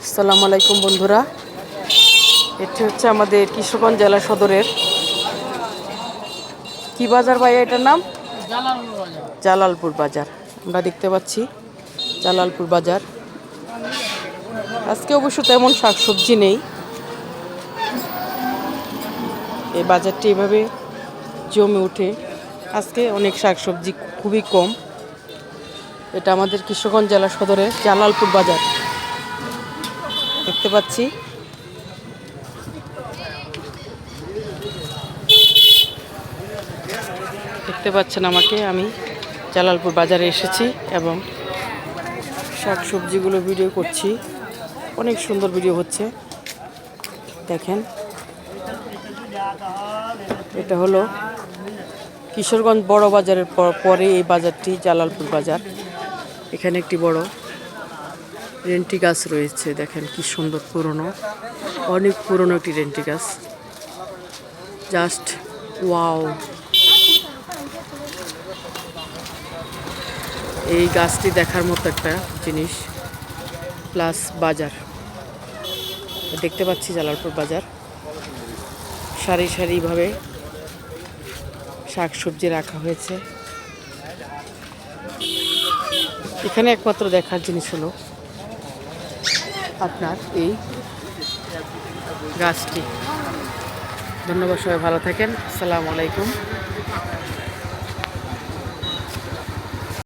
আসসালামু আলাইকুম বন্ধুরা, এটি হচ্ছে আমাদের কিশোরগঞ্জ জেলা সদরের কি বাজার ভাইয়া, এটার নাম জালালপুর বাজার। আমরা দেখতে পাচ্ছি জালালপুর বাজার। আজকে অবশ্য তেমন শাকসবজি নেই, এই বাজারটি এভাবে জমে ওঠে। আজকে অনেক শাকসবজি খুবই কম। এটা আমাদের কিশোরগঞ্জ জেলা সদরের জালালপুর বাজার দেখতে পাচ্ছি। দেখতে পাচ্ছেন আমাকে, আমি জালালপুর বাজারে এসেছি এবং শাকসবজিগুলো ভিডিও করছি। অনেক সুন্দর ভিডিও হচ্ছে, দেখেন। এটা হলো কিশোরগঞ্জ বড় বাজারের পরে এই বাজারটি জালালপুর বাজার। এখানে একটি বড় রেন্টি গাছ রয়েছে, দেখেন কি সুন্দর, পুরনো, অনেক পুরনো একটি রেন্টি গাছ। Just wow! এই গাছটি দেখার মতো একটা জিনিস। প্লাস বাজার দেখতে পাচ্ছি, জালালপুর বাজার। সারি সারিভাবে শাকসবজি রাখা হয়েছে। এখানে একমাত্র দেখার জিনিস হলো আপনার এই গাছটি। ধন্যবাদ, সবাই ভালো থাকেন। আসসালামু আলাইকুম।